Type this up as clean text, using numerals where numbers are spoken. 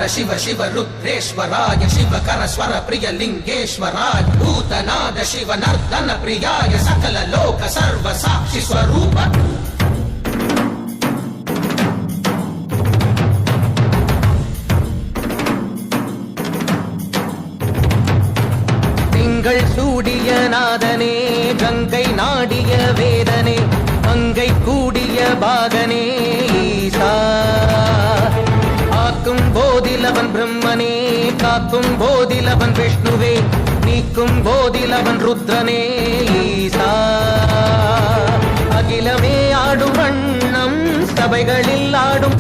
शिव शिव रुद्रेश्वराय शिवकर स्वर प्रिय लिंगेश्वराय भूतनाद शिव नर्दन प्रियाय सकल लोक सर्व साक्षि स्वरूप திங்கள் சூடிய நாதனே கங்கை நாடிய வேதனே மங்கை கூடிய பாகனே ஈசா ஆக்கும் போதிலவன் பிரம்மனே காக்கும் போதிலவன் விஷ்ணுவே நீக்கும் போதிலவன் ருத்ரனே ஈசா அகிலமே ஆடும் வண்ணம் சபைகளில் ஆடும்